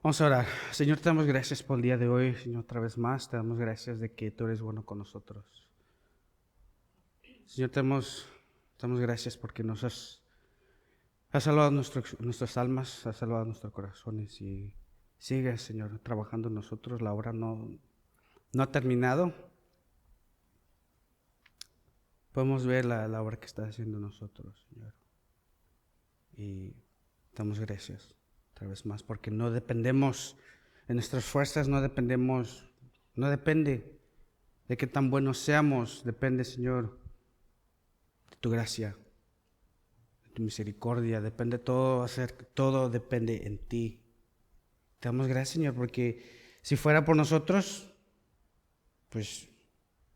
Vamos a orar. Señor, te damos gracias por el día de hoy. Señor, otra vez más, te damos gracias de que tú eres bueno con nosotros. Señor, te damos gracias porque has salvado nuestras almas, has salvado nuestros corazones y sigue, Señor, trabajando en nosotros. La obra no ha terminado. Podemos ver la obra que estás haciendo en nosotros, Señor. Y te damos gracias otra vez más porque no dependemos de nuestras fuerzas, no depende de qué tan buenos seamos, depende, Señor, de tu gracia, de tu misericordia, depende todo depende en ti. Te damos gracias, Señor, porque si fuera por nosotros, pues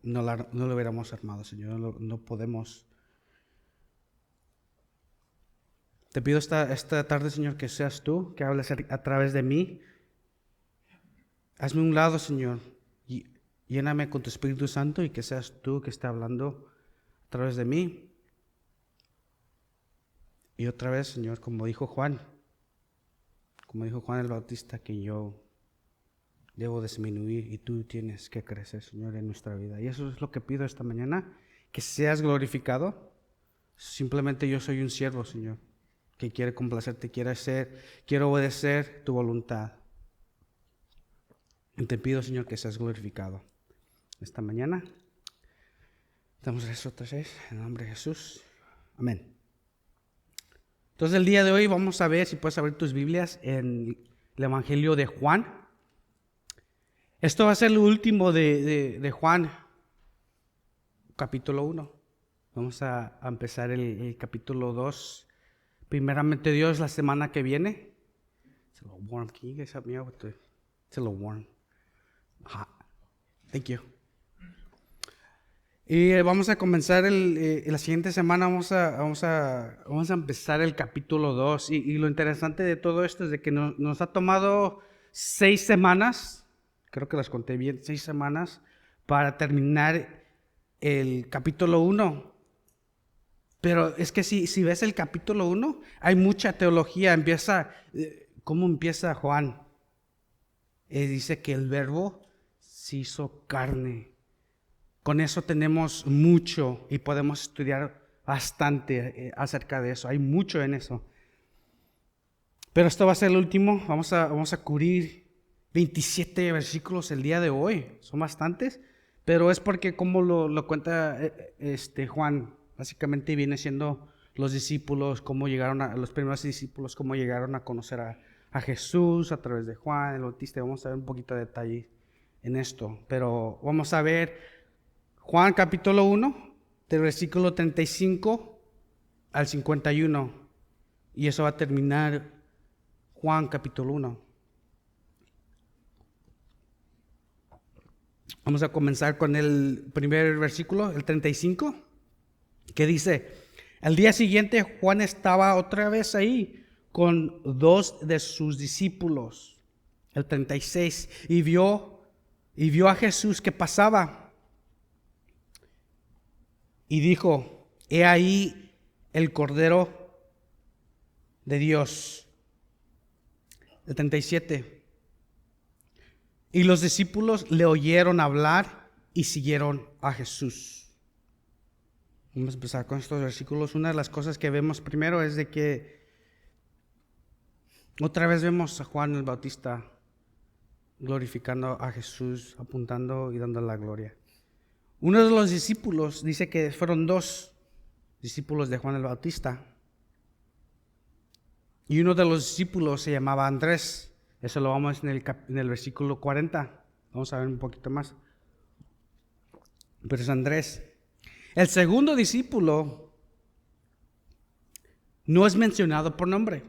no lo hubiéramos armado, Señor, no podemos. Te pido esta tarde, Señor, que seas tú, que hables a través de mí. Hazme un lado, Señor, y lléname con tu Espíritu Santo y que seas tú que esté hablando a través de mí. Y otra vez, Señor, como dijo Juan el Bautista, que yo debo disminuir y tú tienes que crecer, Señor, en nuestra vida. Y eso es lo que pido esta mañana, que seas glorificado. Simplemente yo soy un siervo, Señor, que quiere complacerte, quiero obedecer tu voluntad. Y te pido, Señor, que seas glorificado esta mañana. Damos gracias otra vez en el nombre de Jesús. Amén. Entonces el día de hoy vamos a ver, si puedes abrir tus Biblias, en el Evangelio de Juan. Esto va a ser lo último de Juan, capítulo 1. Vamos a empezar el capítulo 2. Primeramente Dios, la semana que viene. It's a little warm. Can you guys help me out with it's a little warm. Hot. Thank you. Y vamos a comenzar la siguiente semana, vamos a empezar el capítulo 2. Y lo interesante de todo esto es de que nos ha tomado 6 semanas, creo que las conté bien, 6 semanas, para terminar el capítulo 1. Pero es que si ves el capítulo 1, hay mucha teología. ¿Cómo empieza Juan? Dice que el Verbo se hizo carne. Con eso tenemos mucho y podemos estudiar bastante acerca de eso. Hay mucho en eso. Pero esto va a ser el último. Vamos a cubrir 27 versículos el día de hoy. Son bastantes, pero es porque como lo cuenta Juan, básicamente viene siendo los discípulos, los primeros discípulos, cómo llegaron a conocer a Jesús a través de Juan el Bautista. Vamos a ver un poquito de detalle en esto, pero vamos a ver Juan capítulo 1, del versículo 35 al 51. Y eso va a terminar Juan capítulo 1. Vamos a comenzar con el primer versículo, el 35, que dice: al día siguiente Juan estaba otra vez ahí con 2 de sus discípulos. El 36, y vio a Jesús que pasaba. Y dijo: he ahí el Cordero de Dios. El 37. Y los discípulos le oyeron hablar y siguieron a Jesús. Vamos a empezar con estos versículos. Una de las cosas que vemos primero es de que otra vez vemos a Juan el Bautista glorificando a Jesús, apuntando y dando la gloria. Uno de los discípulos, dice que fueron 2 discípulos de Juan el Bautista. Y uno de los discípulos se llamaba Andrés. Eso lo vamos en el versículo 40. Vamos a ver un poquito más. Pero es Andrés. El segundo discípulo no es mencionado por nombre,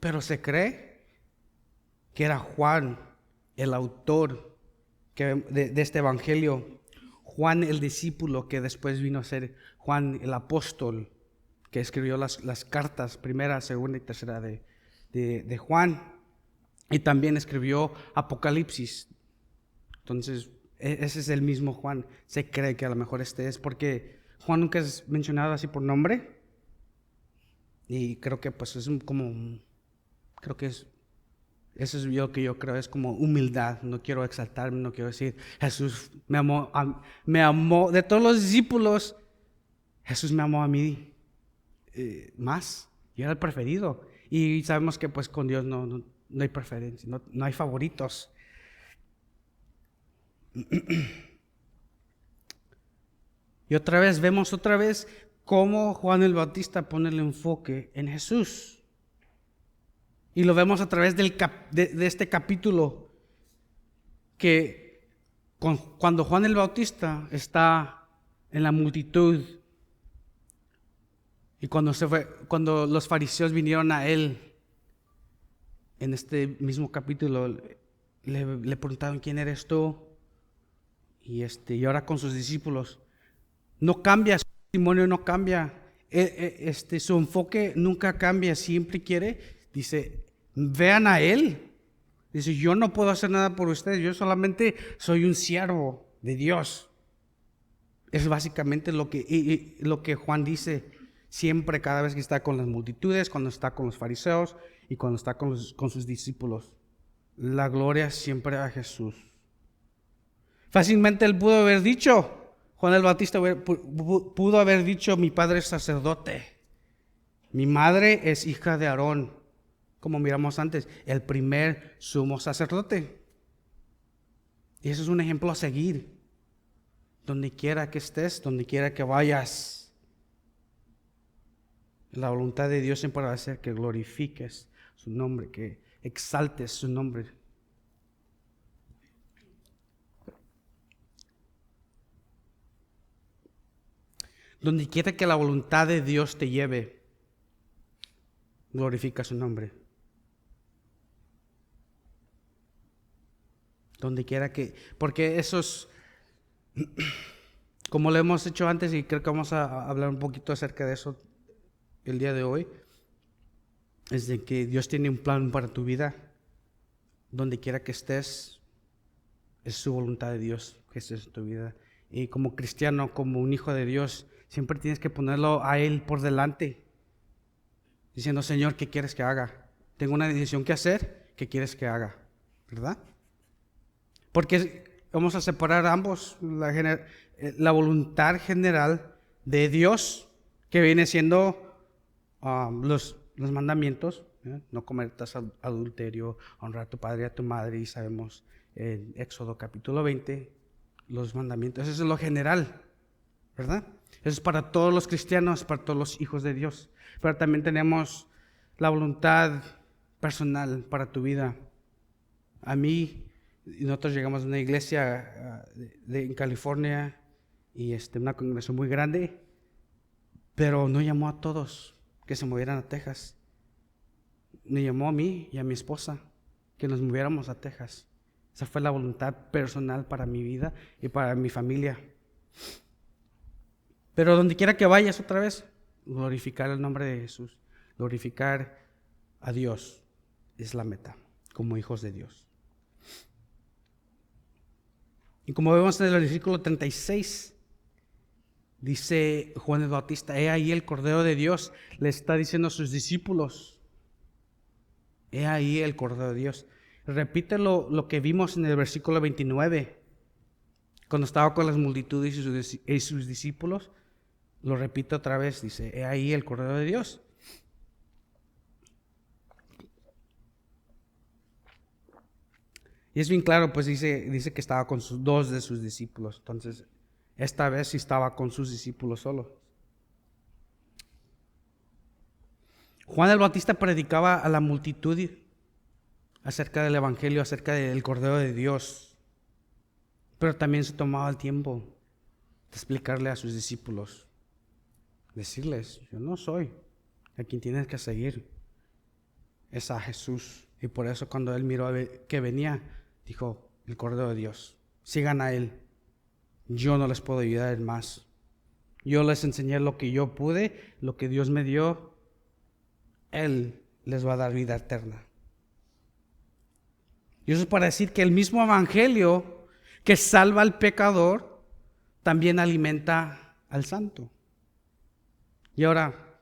pero se cree que era Juan, el autor de este evangelio. Juan el discípulo que después vino a ser Juan el apóstol, que escribió las cartas primera, segunda y tercera de Juan, y también escribió Apocalipsis. Entonces ese es el mismo Juan. Se cree que a lo mejor este es, porque Juan nunca es mencionado así por nombre, y creo que pues creo que es Eso es lo que yo creo, es como humildad. No quiero exaltarme, no quiero decir, Jesús me amó. De todos los discípulos, Jesús me amó a mí más. Yo era el preferido. Y sabemos que pues con Dios no hay preferencia, no hay favoritos. Y vemos otra vez cómo Juan el Bautista pone el enfoque en Jesús. Y lo vemos a través de este capítulo, que cuando Juan el Bautista está en la multitud y cuando los fariseos vinieron a él, en este mismo capítulo le preguntaron, ¿quién eres tú? Y ahora con sus discípulos, no cambia, su testimonio no cambia, su enfoque nunca cambia, siempre quiere. Dice, vean a él. Dice, yo no puedo hacer nada por ustedes, yo solamente soy un siervo de Dios. Es básicamente lo que Juan dice siempre, cada vez que está con las multitudes, cuando está con los fariseos y cuando está con sus discípulos. La gloria siempre a Jesús. Fácilmente él pudo haber dicho, Juan el Bautista pudo haber dicho, mi padre es sacerdote, mi madre es hija de Aarón, como miramos antes, el primer sumo sacerdote. Y eso es un ejemplo a seguir. Donde quiera que estés, donde quiera que vayas, la voluntad de Dios siempre va a ser que glorifiques su nombre, que exaltes su nombre. Donde quiera que la voluntad de Dios te lleve, glorifica su nombre. Donde quiera porque eso es, como lo hemos hecho antes, y creo que vamos a hablar un poquito acerca de eso el día de hoy, es de que Dios tiene un plan para tu vida. Donde quiera que estés, es su voluntad de Dios que estés en tu vida. Y como cristiano, como un hijo de Dios, siempre tienes que ponerlo a Él por delante, diciendo, Señor, ¿qué quieres que haga? Tengo una decisión que hacer, ¿qué quieres que haga? ¿Verdad? Porque vamos a separar ambos, la voluntad general de Dios, que viene siendo los mandamientos, no cometerás adulterio, honrar a tu padre y a tu madre, y sabemos en Éxodo capítulo 20, los mandamientos, eso es lo general, ¿verdad? Eso es para todos los cristianos, para todos los hijos de Dios. Pero también tenemos la voluntad personal para tu vida. A mí, nosotros llegamos a una iglesia en California, y una congregación muy grande, pero no llamó a todos que se movieran a Texas. Me llamó a mí y a mi esposa que nos moviéramos a Texas. Esa fue la voluntad personal para mi vida y para mi familia. Pero donde quiera que vayas otra vez, glorificar el nombre de Jesús, glorificar a Dios es la meta, como hijos de Dios. Y como vemos en el versículo 36, dice Juan el Bautista, he ahí el Cordero de Dios, le está diciendo a sus discípulos, he ahí el Cordero de Dios. Repite lo que vimos en el versículo 29, cuando estaba con las multitudes y sus discípulos, lo repite otra vez, dice, he ahí el Cordero de Dios. Y es bien claro, pues dice que estaba con dos de sus discípulos. Entonces, esta vez sí estaba con sus discípulos solo. Juan el Bautista predicaba a la multitud acerca del Evangelio, acerca del Cordero de Dios. Pero también se tomaba el tiempo de explicarle a sus discípulos, decirles, yo no soy a quien tienes que seguir, es a Jesús. Y por eso cuando él miró que venía, dijo, el Cordero de Dios, sigan a él. Yo no les puedo ayudar en más. Yo les enseñé lo que yo pude, lo que Dios me dio. Él les va a dar vida eterna. Y eso es para decir que el mismo evangelio que salva al pecador, también alimenta al santo. Y ahora,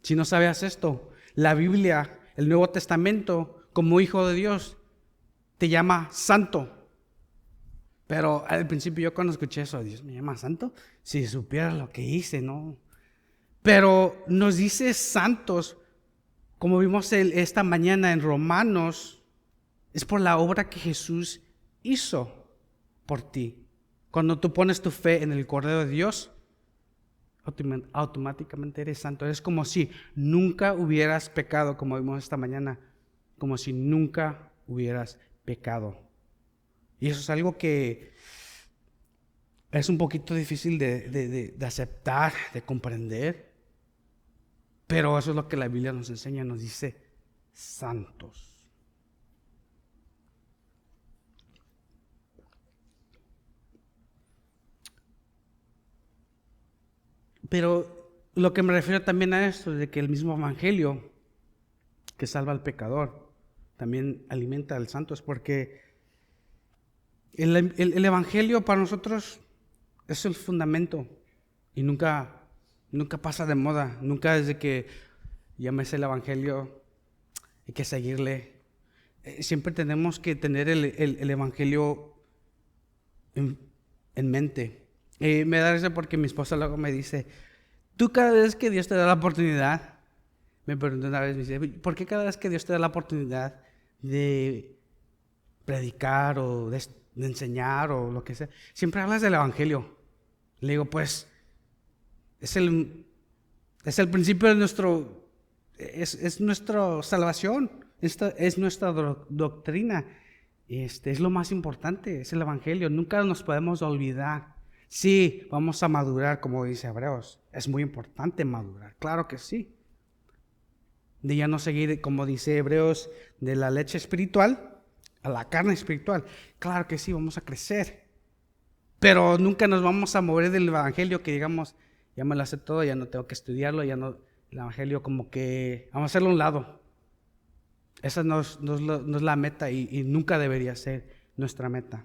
si no sabías esto, la Biblia, el Nuevo Testamento, como hijo de Dios, te llama santo. Pero al principio yo cuando escuché eso, Dios me llama santo, si supiera lo que hice, ¿no? Pero nos dice santos, como vimos esta mañana en Romanos, es por la obra que Jesús hizo por ti. Cuando tú pones tu fe en el Cordero de Dios, automáticamente eres santo. Es como si nunca hubieras pecado, como vimos esta mañana, como si nunca hubieras pecado. Y eso es algo que es un poquito difícil de aceptar, de comprender, pero eso es lo que la Biblia nos enseña, nos dice santos. Pero lo que me refiero también a esto, de que el mismo evangelio que salva al pecador también alimenta al santo, es porque el evangelio para nosotros es el fundamento y nunca pasa de moda. Nunca desde que llames el evangelio hay que seguirle. Siempre tenemos que tener el evangelio en mente. Me da risa porque mi esposa luego me dice, tú cada vez que Dios te da la oportunidad, me preguntó una vez, me dice, ¿por qué cada vez que Dios te da la oportunidad de predicar o de enseñar o lo que sea, siempre hablas del evangelio? Le digo, pues, es el principio de es nuestra salvación, esta es nuestra doctrina, es lo más importante, es el evangelio, nunca nos podemos olvidar. Sí, vamos a madurar, como dice Hebreos, es muy importante madurar, claro que sí. De ya no seguir, como dice Hebreos, de la leche espiritual a la carne espiritual, claro que sí, vamos a crecer. Pero nunca nos vamos a mover del evangelio que digamos, ya me lo sé todo, ya no tengo que estudiarlo, ya no, el evangelio como que vamos a hacerlo a un lado. Esa no es la meta y nunca debería ser nuestra meta.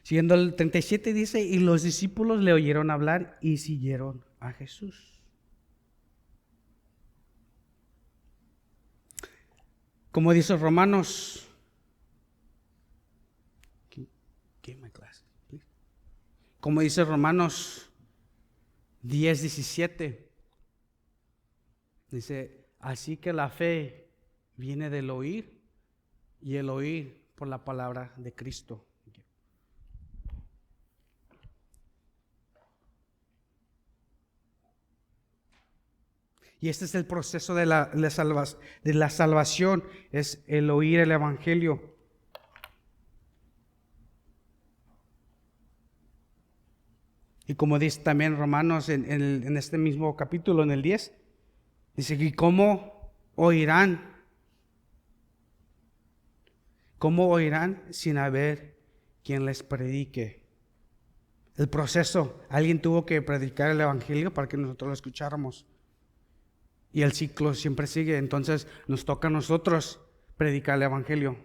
Siguiendo el 37 dice, y los discípulos le oyeron hablar y siguieron a Jesús. Como dice Romanos, como dice Romanos 10:17, dice, así que la fe viene del oír y el oír por la palabra de Cristo. Y este es el proceso de la salvación, es el oír el evangelio. Y como dice también Romanos en este mismo capítulo, en el 10, dice, ¿y cómo oirán? ¿Cómo oirán sin haber quien les predique? El proceso, alguien tuvo que predicar el evangelio para que nosotros lo escucháramos. Y el ciclo siempre sigue, entonces nos toca a nosotros predicar el evangelio.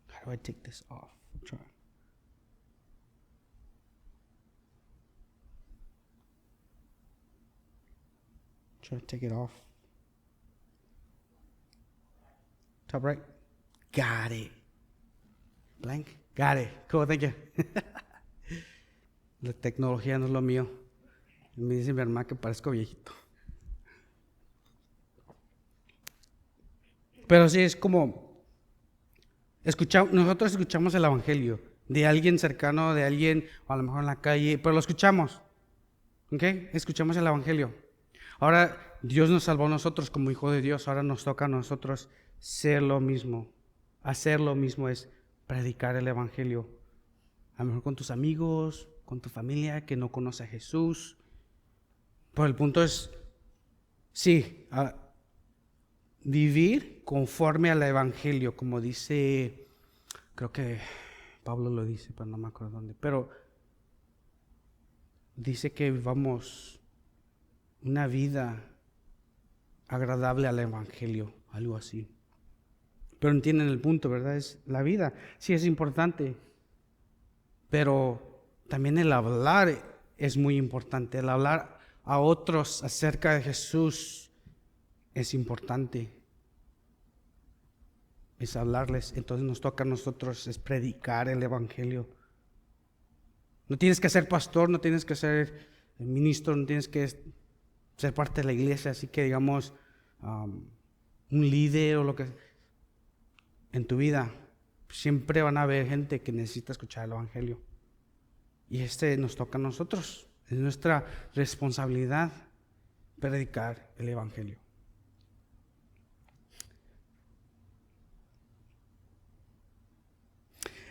How do I take this off? Try to take it off. Top right. Got it. Blank. Got it. Cool, thank you. La tecnología no es lo mío. Me dice mi hermana que parezco viejito. Pero sí es como nosotros escuchamos el evangelio de alguien cercano, de alguien, o a lo mejor en la calle, pero lo escuchamos. ¿Ok? Escuchamos el evangelio. Ahora Dios nos salvó a nosotros como hijo de Dios. Ahora nos toca a nosotros ser lo mismo. Hacer lo mismo es predicar el evangelio. A lo mejor con tus amigos, con tu familia que no conoce a Jesús. Pero el punto es, sí, vivir conforme al evangelio, como dice, creo que Pablo lo dice, pero no me acuerdo dónde. Pero dice que vivamos una vida agradable al evangelio, algo así. Pero entienden el punto, ¿verdad? Es la vida, sí es importante. Pero también el hablar es muy importante. El hablar a otros acerca de Jesús es importante. Es hablarles. Entonces nos toca a nosotros es predicar el evangelio. No tienes que ser pastor, no tienes que ser ministro, no tienes que ser parte de la iglesia, así que digamos un líder o lo que en tu vida. Siempre van a haber gente que necesita escuchar el evangelio. Y nos toca a nosotros. Es nuestra responsabilidad predicar el evangelio.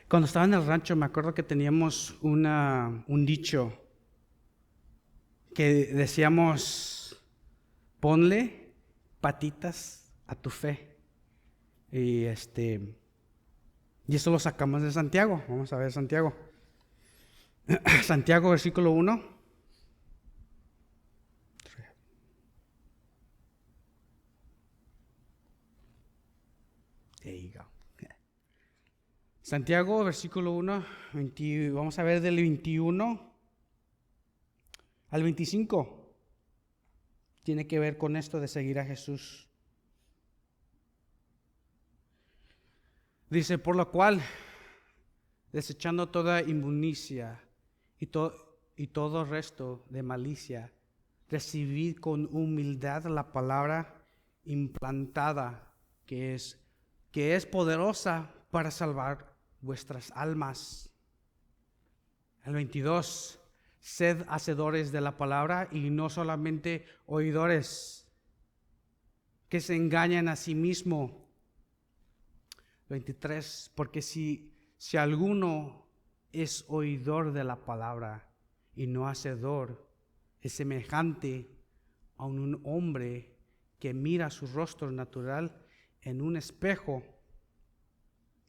Cuando estaba en el rancho me acuerdo que teníamos un dicho que decíamos: ponle patitas a tu fe. Y eso lo sacamos de Santiago. Vamos a ver Santiago. Santiago, versículo 1. There you go. Santiago, versículo 1, vamos a ver del 21 al 25. Tiene que ver con esto de seguir a Jesús. Dice: por lo cual, desechando toda inmundicia y todo resto de malicia, recibid con humildad la palabra implantada, que es poderosa para salvar vuestras almas. El 22, sed hacedores de la palabra y no solamente oidores, que se engañan a sí mismos. 23, porque si alguno es oidor de la palabra y no hacedor, es semejante a un hombre que mira su rostro natural en un espejo.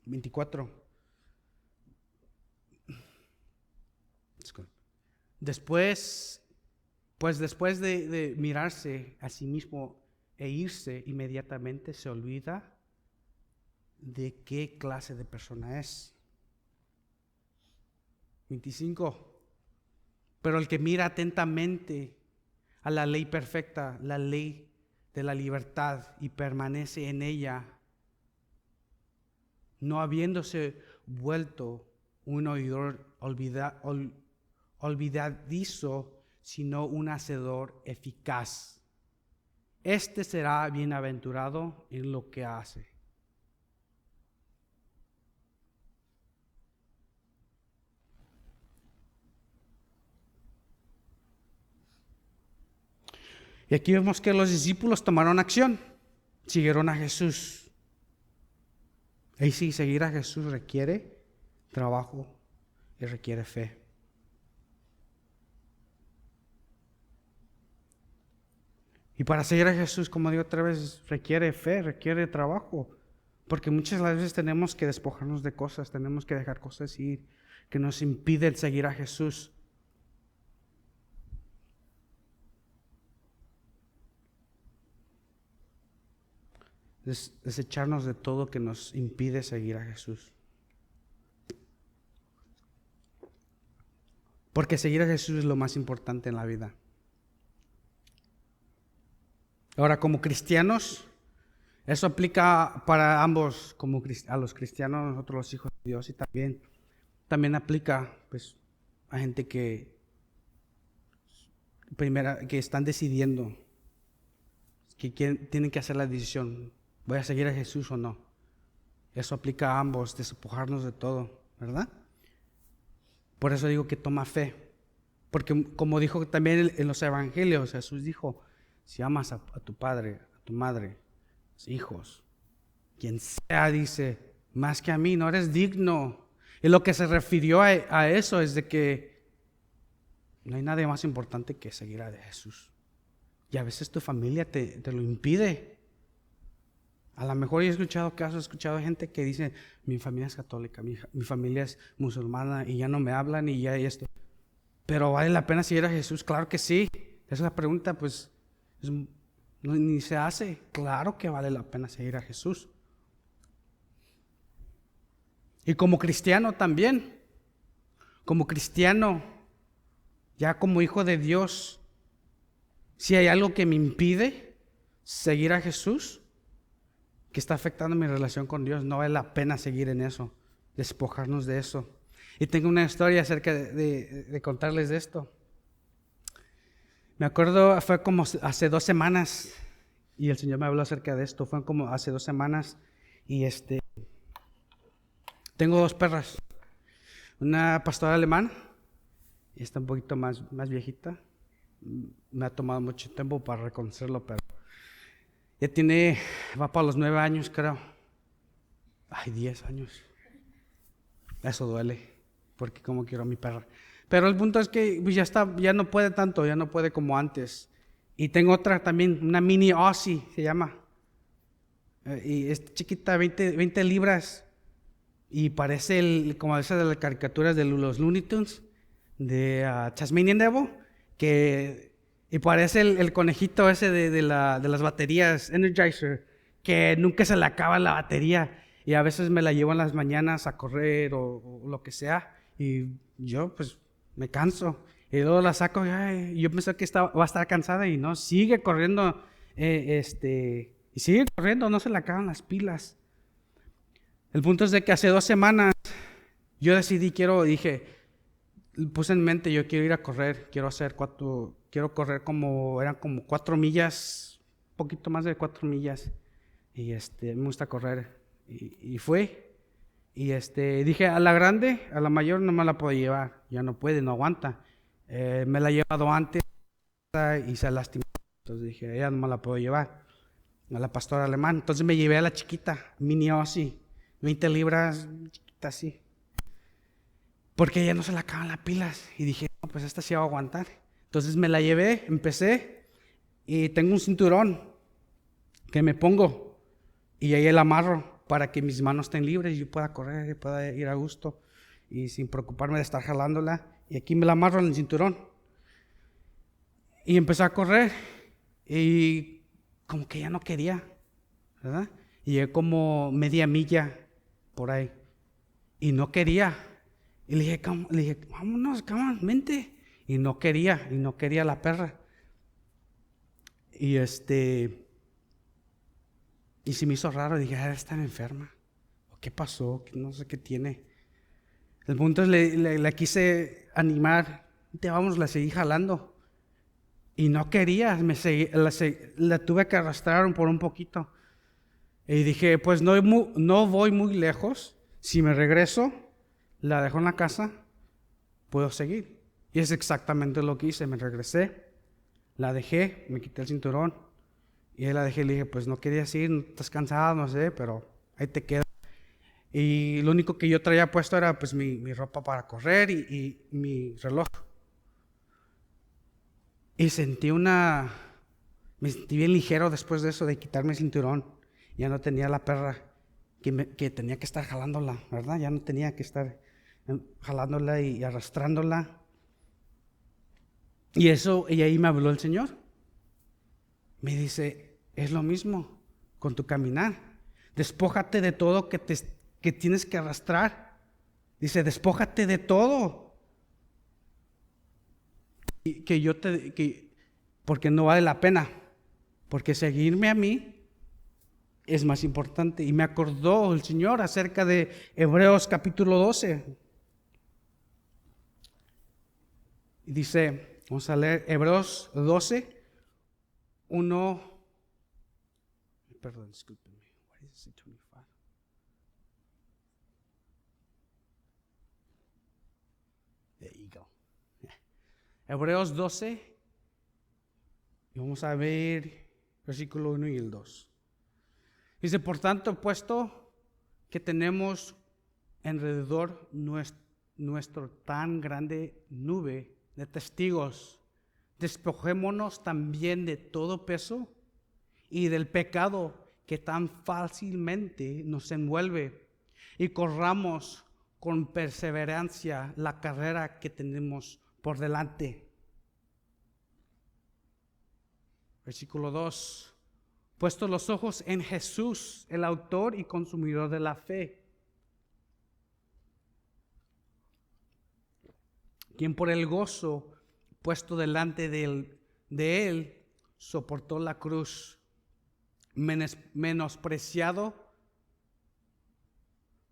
24. Después de mirarse a sí mismo e irse, inmediatamente se olvida de qué clase de persona es. 25. Pero el que mira atentamente a la ley perfecta, la ley de la libertad, y permanece en ella, no habiéndose vuelto un oidor olvidadizo, sino un hacedor eficaz, este será bienaventurado en lo que hace. Y aquí vemos que los discípulos tomaron acción, siguieron a Jesús. Y sí, seguir a Jesús requiere trabajo y requiere fe. Y para seguir a Jesús, como digo otra vez, requiere fe, requiere trabajo. Porque muchas veces tenemos que despojarnos de cosas, tenemos que dejar cosas ir que nos impiden seguir a Jesús. Desecharnos de todo que nos impide seguir a Jesús. Porque seguir a Jesús es lo más importante en la vida. Ahora, como cristianos, eso aplica para ambos, como a los cristianos, nosotros los hijos de Dios, y también aplica pues a gente que están decidiendo, que tienen que hacer la decisión: ¿voy a seguir a Jesús o no? Eso aplica a ambos, despojarnos de todo, ¿verdad? Por eso digo que toma fe. Porque como dijo también en los evangelios, Jesús dijo: si amas a tu padre, a tu madre, a tus hijos, quien sea, dice, más que a mí, no eres digno. Y lo que se refirió a eso es de que no hay nada más importante que seguir a Jesús. Y a veces tu familia te lo impide. A lo mejor he escuchado gente que dice: mi familia es católica, mi familia es musulmana y ya no me hablan y ya esto. Pero ¿vale la pena seguir a Jesús? Claro que sí. Esa es la pregunta, pues ni se hace. Claro que vale la pena seguir a Jesús. Y como cristiano también. como cristiano, ya como hijo de Dios, si hay algo que me impide seguir a Jesús, que está afectando mi relación con Dios, no vale la pena seguir en eso, despojarnos de eso. Y tengo una historia acerca de contarles de esto. Me acuerdo, fue como hace 2 semanas, y el Señor me habló acerca de esto. Fue como hace 2 semanas, y tengo 2 perras. Una pastora alemana, y está un poquito más viejita. Me ha tomado mucho tiempo para reconocerlo, pero ya va para los 9 años, creo. Ay, 10 años. Eso duele, porque como quiero a mi perra. Pero el punto es que pues, ya no puede tanto, ya no puede como antes. Y tengo otra también, una mini Aussie se llama. Y es chiquita, 20 libras. Y parece como esas de las caricaturas de los Looney Tunes, de Tasmanian Devil, y parece el conejito ese de las baterías Energizer, que nunca se le acaba la batería. Y a veces me la llevo en las mañanas a correr o lo que sea. Y yo pues me canso. Y luego la saco y yo pensé que va a estar cansada y no, sigue corriendo. Y sigue corriendo, no se le acaban las pilas. El punto es de que hace 2 semanas yo decidí, puse en mente, yo quiero ir a correr, quiero correr eran como 4 millas, un poquito más de 4 millas. Y me gusta correr. Y fue. Y dije, a la grande, a la mayor no me la puedo llevar. Ya no puede, no aguanta. Me la he llevado antes y se lastimó. Entonces dije, ella no me la puedo llevar. A la pastora alemana. Entonces me llevé a la chiquita, mini Aussie, 20 libras, chiquita así. Porque ya no se le acaban las pilas. Y dije, no, pues esta sí va a aguantar. Entonces me la llevé, empecé. Y tengo un cinturón que me pongo. Y ahí el amarro para que mis manos estén libres y yo pueda correr y pueda ir a gusto. Y sin preocuparme de estar jalándola. Y aquí me la amarro en el cinturón. Y empecé a correr. Y como que ya no quería, ¿verdad? Y llegué como media milla por ahí. Y no quería. Y le dije, vámonos, vente. Y no quería la perra. Y y se me hizo raro. Dije, debe estar enferma. ¿Qué pasó? No sé qué tiene. El punto es, la quise animar. Vamos, la seguí jalando. Y no quería. La tuve que arrastrar por un poquito. Y dije, pues no voy muy lejos. Si me regreso, la dejo en la casa, puedo seguir. Y es exactamente lo que hice. Me regresé, la dejé, me quité el cinturón. Y ahí la dejé y le dije, pues no querías ir, estás cansado, no sé, pero ahí te queda. Y lo único que yo traía puesto era pues mi ropa para correr y mi reloj. Y me sentí bien ligero después de eso, de quitarme el cinturón. Ya no tenía la perra que tenía que estar jalándola, ¿verdad? Ya no tenía que estar jalándola y arrastrándola. Y ahí me habló el Señor. Me dice, es lo mismo con tu caminar. Despójate de todo que tienes que arrastrar. Dice, despójate de todo. Porque no vale la pena. Porque seguirme a mí es más importante. Y me acordó el Señor acerca de Hebreos capítulo 12. Y dice, vamos a leer Hebreos 12, 1. Perdón, discúlpenme. What is it, 25? There you go. Hebreos 12. Y vamos a ver versículo 1 y el 2. Dice, por tanto, puesto que tenemos alrededor nuestro tan grande nube de testigos, despojémonos también de todo peso y del pecado que tan fácilmente nos envuelve y corramos con perseverancia la carrera que tenemos por delante. Versículo 2. Puestos los ojos en Jesús, el autor y consumidor de la fe, quien por el gozo puesto delante de él soportó la cruz, menospreciado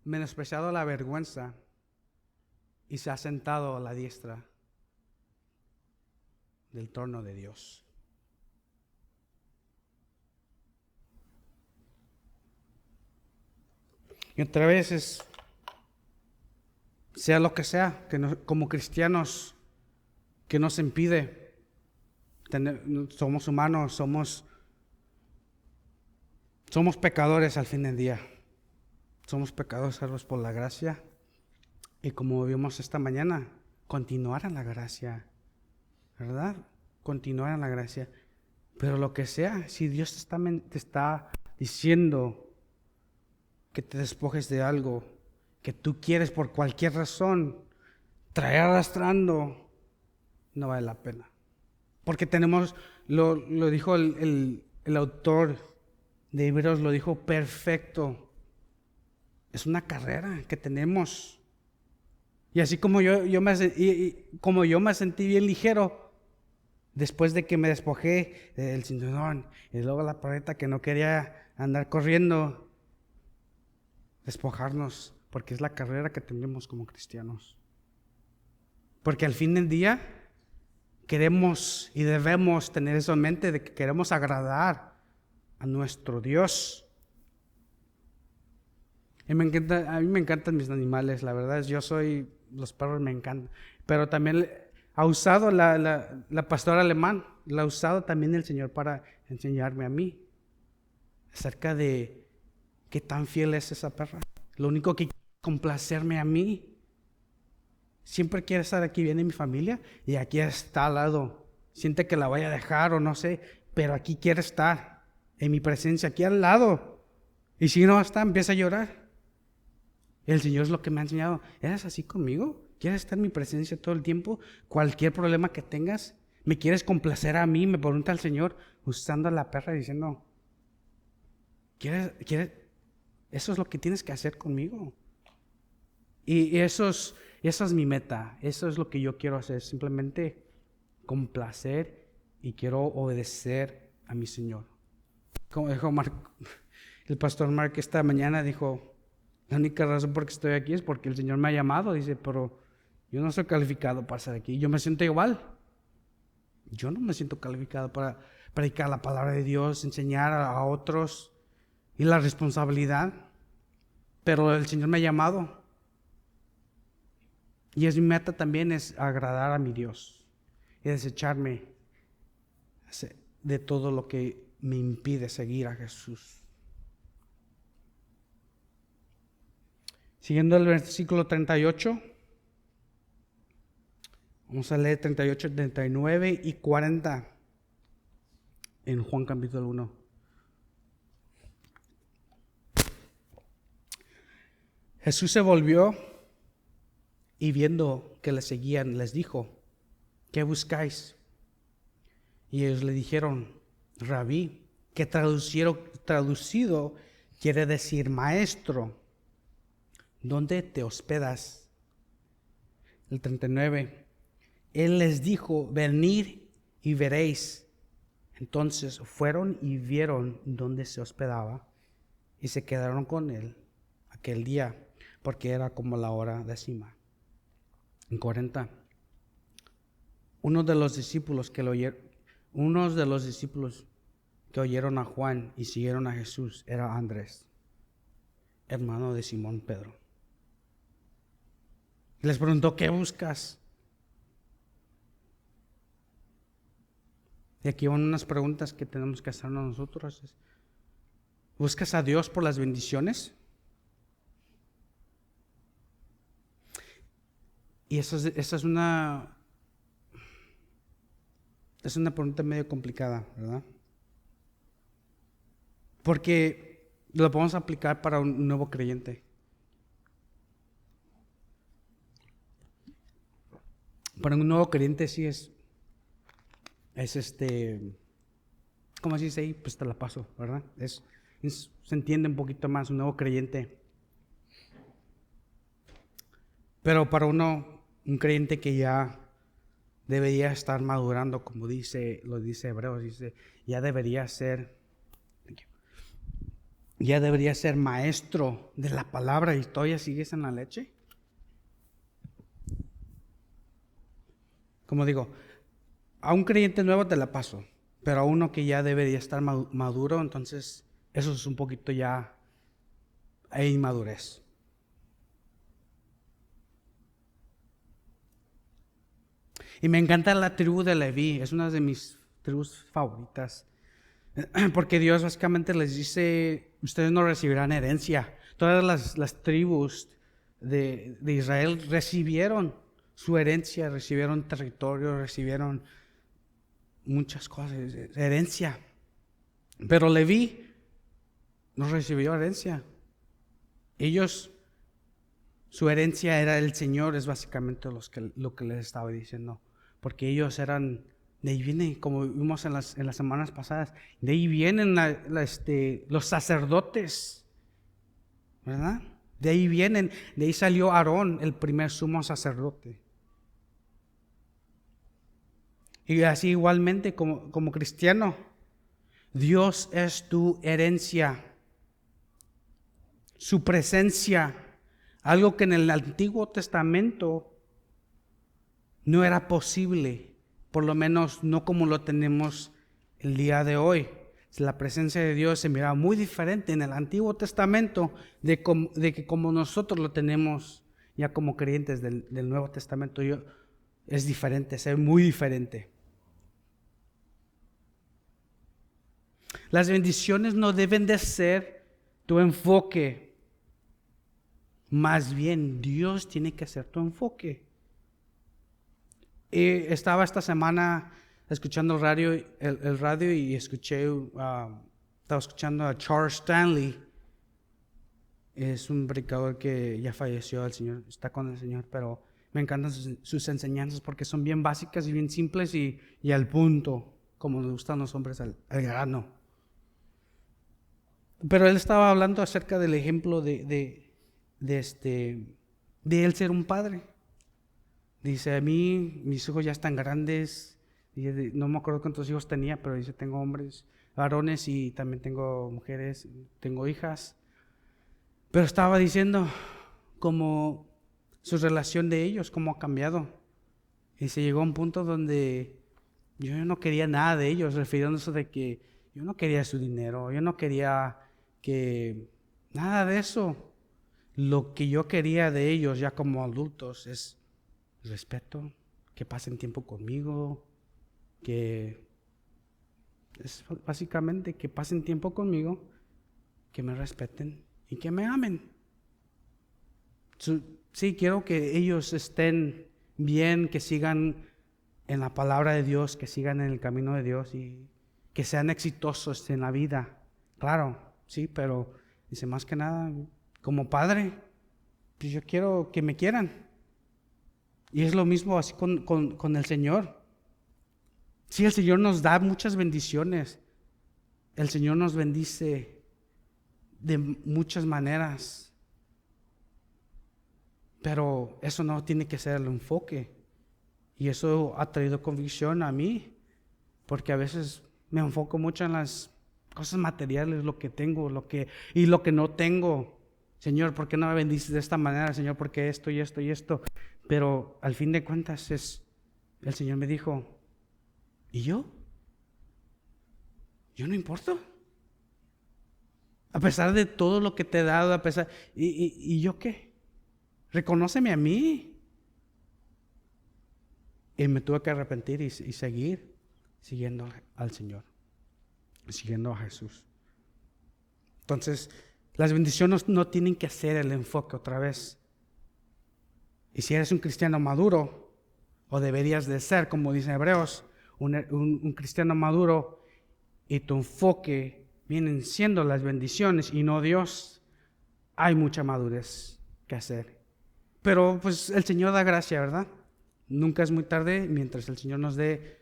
la vergüenza, y se ha sentado a la diestra del trono de Dios. Y otra vez sea lo que sea, como cristianos, que nos impide somos humanos, somos pecadores al fin del día. Somos pecadores salvos por la gracia. Y como vimos esta mañana, continuar en la gracia, ¿verdad? Continuar en la gracia. Pero lo que sea, si Dios te está diciendo que te despojes de algo que tú quieres por cualquier razón, traer arrastrando, no vale la pena. Porque lo dijo el autor de Hebreos, lo dijo perfecto. Es una carrera que tenemos. Y así como yo me sentí bien ligero después de que me despojé del cinturón y luego la paleta que no quería andar corriendo, despojarnos, porque es la carrera que tenemos como cristianos. Porque al fin del día queremos y debemos tener eso en mente, de que queremos agradar a nuestro Dios. Y a mí me encantan mis animales, la verdad es los perros me encantan. Pero también ha usado la pastora alemán, la ha usado también el Señor para enseñarme a mí acerca de qué tan fiel es esa perra. Lo único que quiere es complacerme a mí. Siempre quiere estar aquí, viene mi familia y aquí está al lado. Siente que la voy a dejar o no sé, pero aquí quiere estar en mi presencia, aquí al lado. Y si no está, empieza a llorar. El Señor es lo que me ha enseñado. ¿Eres así conmigo? ¿Quieres estar en mi presencia todo el tiempo? Cualquier problema que tengas, ¿me quieres complacer a mí? Me pregunta el Señor usando a la perra diciendo, ¿quieres? Eso es lo que tienes que hacer conmigo. Y esa es mi meta. Eso es lo que yo quiero hacer. Simplemente complacer y quiero obedecer a mi Señor. Como dijo el pastor Mark esta mañana, dijo, la única razón por que estoy aquí es porque el Señor me ha llamado. Dice, pero yo no soy calificado para estar aquí. Yo me siento igual. Yo no me siento calificado para predicar la palabra de Dios, enseñar a otros y la responsabilidad. Pero el Señor me ha llamado. Y mi meta también es agradar a mi Dios y desecharme de todo lo que me impide seguir a Jesús. Siguiendo el versículo 38, vamos a leer 38, 39 y 40 en Juan capítulo 1. Jesús se volvió y viendo que le seguían, les dijo, ¿qué buscáis? Y ellos le dijeron, Rabí, que traducido quiere decir maestro, ¿dónde te hospedas? El 39, Él les dijo, venid y veréis. Entonces fueron y vieron dónde se hospedaba y se quedaron con él aquel día, porque era como la hora 10. En 40, uno de los discípulos que oyeron a Juan y siguieron a Jesús era Andrés, hermano de Simón Pedro. Les preguntó, ¿qué buscas? Y aquí van unas preguntas que tenemos que hacernos nosotros. ¿Buscas a Dios por las bendiciones? Y esa es una pregunta medio complicada, ¿verdad? Porque lo podemos aplicar para un nuevo creyente. Para un nuevo creyente sí es ¿cómo se dice ahí? Pues te la paso, ¿verdad? Se entiende un poquito más un nuevo creyente. Pero para uno un creyente que ya debería estar madurando, como lo dice Hebreos, ya debería ser, ya debería ser maestro de la palabra y todavía sigues en la leche. Como digo, a un creyente nuevo te la paso, pero a uno que ya debería estar maduro, entonces eso es un poquito ya inmadurez. Y me encanta la tribu de Leví, es una de mis tribus favoritas, porque Dios básicamente les dice, ustedes no recibirán herencia. Todas las tribus de Israel recibieron su herencia, recibieron territorio, recibieron muchas cosas, herencia. Pero Leví no recibió herencia. Ellos, su herencia era el Señor, es básicamente lo que les estaba diciendo. Porque ellos eran, de ahí vienen, como vimos en las semanas pasadas, de ahí vienen los sacerdotes, ¿verdad? De ahí vienen, de ahí salió Aarón, el primer sumo sacerdote. Y así igualmente como cristiano, Dios es tu herencia, su presencia, algo que en el Antiguo Testamento no era posible, por lo menos no como lo tenemos el día de hoy. La presencia de Dios se miraba muy diferente en el Antiguo Testamento de que como nosotros lo tenemos ya como creyentes del Nuevo Testamento. Es diferente, es muy diferente. Las bendiciones no deben de ser tu enfoque. Más bien, Dios tiene que ser tu enfoque. Estaba esta semana escuchando el radio y estaba escuchando a Charles Stanley. Es un predicador que ya falleció, está con el Señor, pero me encantan sus enseñanzas porque son bien básicas y bien simples y al punto, como nos gustan los hombres al grano. Pero él estaba hablando acerca del ejemplo de él ser un padre. Dice, a mí, mis hijos ya están grandes. Dice, no me acuerdo cuántos hijos tenía, pero dice, tengo hombres, varones y también tengo mujeres, tengo hijas. Pero estaba diciendo cómo su relación de ellos, cómo ha cambiado. Y se llegó a un punto donde yo no quería nada de ellos, refiriéndose de que yo no quería su dinero, yo no quería nada de eso. Lo que yo quería de ellos ya como adultos es respeto, que pasen tiempo conmigo, que es básicamente que pasen tiempo conmigo, que me respeten y que me amen. Sí, quiero que ellos estén bien, que sigan en la palabra de Dios, que sigan en el camino de Dios y que sean exitosos en la vida. Claro, sí, pero dice más que nada, como padre, pues yo quiero que me quieran. Y es lo mismo así con el Señor. Sí, el Señor nos da muchas bendiciones. El Señor nos bendice de muchas maneras. Pero eso no tiene que ser el enfoque. Y eso ha traído convicción a mí. Porque a veces me enfoco mucho en las cosas materiales, lo que tengo, y lo que no tengo. Señor, ¿por qué no me bendices de esta manera? Señor, ¿por qué esto y esto y esto? Pero al fin de cuentas el Señor me dijo, ¿y yo? ¿Yo no importo? A pesar de todo lo que te he dado, ¿y yo qué? Reconóceme a mí. Y me tuve que arrepentir y seguir siguiendo al Señor, siguiendo a Jesús. Entonces, las bendiciones no tienen que ser el enfoque otra vez. Y si eres un cristiano maduro, o deberías de ser, como dice Hebreos, un cristiano maduro, y tu enfoque vienen siendo las bendiciones y no Dios, hay mucha madurez que hacer. Pero pues el Señor da gracia, ¿verdad? Nunca es muy tarde mientras el Señor nos dé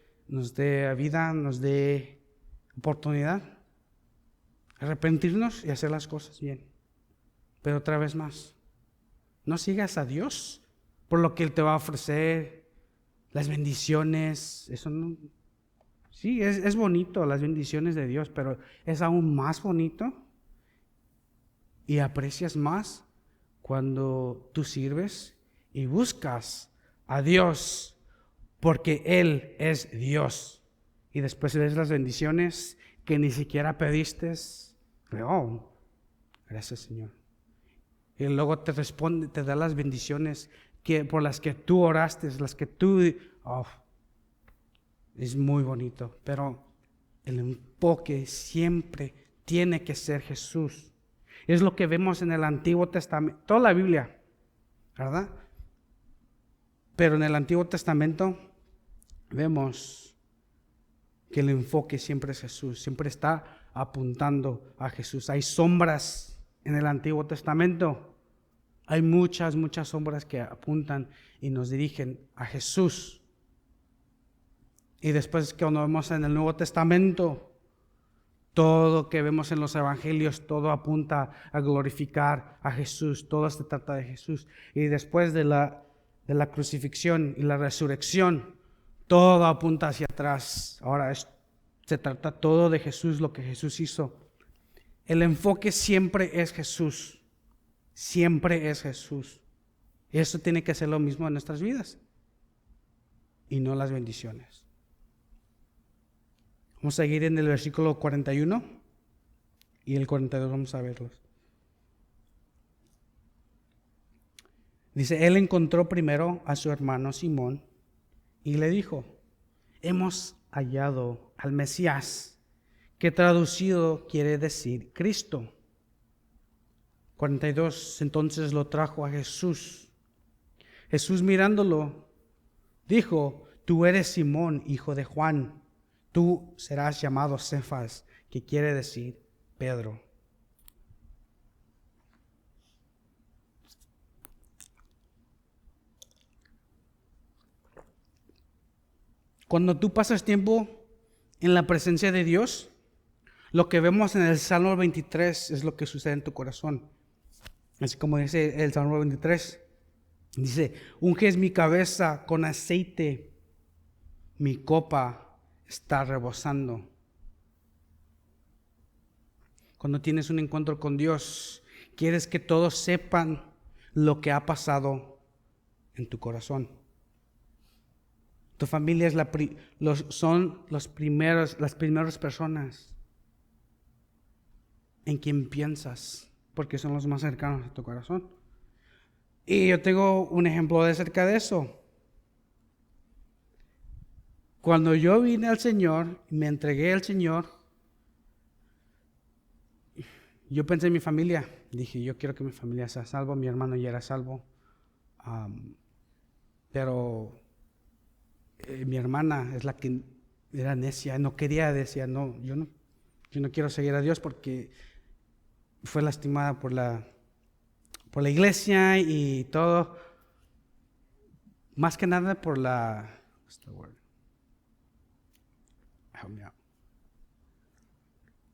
vida, nos dé oportunidad. Arrepentirnos y hacer las cosas bien. Pero otra vez más, no sigas a Dios por lo que Él te va a ofrecer, las bendiciones. Eso no... Sí, es bonito las bendiciones de Dios, pero es aún más bonito y aprecias más cuando tú sirves y buscas a Dios porque Él es Dios. Y después ves las bendiciones que ni siquiera pediste. Oh, gracias, Señor. Y luego te responde, te da las bendiciones por las que tú oraste, las que tú... Oh, es muy bonito, pero el enfoque siempre tiene que ser Jesús. Es lo que vemos en el Antiguo Testamento, toda la Biblia, ¿verdad? Pero en el Antiguo Testamento vemos que el enfoque siempre es Jesús, siempre está apuntando a Jesús. Hay sombras en el Antiguo Testamento, hay muchas sombras que apuntan y nos dirigen a Jesús. Y después que cuando vemos en el Nuevo Testamento, todo que vemos en los evangelios, todo apunta a glorificar a Jesús, todo se trata de Jesús. Y después de la crucifixión y la resurrección, todo apunta hacia atrás. Ahora se trata todo de Jesús, lo que Jesús hizo. El enfoque siempre es Jesús, siempre es Jesús. Y eso tiene que ser lo mismo en nuestras vidas y no las bendiciones. Vamos a seguir en el versículo 41 y el 42 vamos a verlos. Dice, él encontró primero a su hermano Simón y le dijo, hemos hallado al Mesías, que traducido quiere decir Cristo. 42, entonces lo trajo a Jesús. Jesús mirándolo, dijo, tú eres Simón, hijo de Juan. Tú serás llamado Cefas, que quiere decir Pedro. Cuando tú pasas tiempo en la presencia de Dios, lo que vemos en el Salmo 23 es lo que sucede en tu corazón. Así como dice el Salmo 23, dice, unges mi cabeza con aceite, mi copa está rebosando. Cuando tienes un encuentro con Dios, quieres que todos sepan lo que ha pasado en tu corazón. Tu familia es son las primeras personas en quien piensas, porque son los más cercanos a tu corazón. Y yo tengo un ejemplo de cerca de eso. Cuando yo vine al Señor, me entregué al Señor, yo pensé en mi familia. Dije, yo quiero que mi familia sea salvo. Mi hermano ya era salvo. Pero mi hermana es la que era necia. No quería, decía, no, yo no quiero seguir a Dios porque fue lastimada por la iglesia y todo. Más que nada por la... What's the word? Help me out.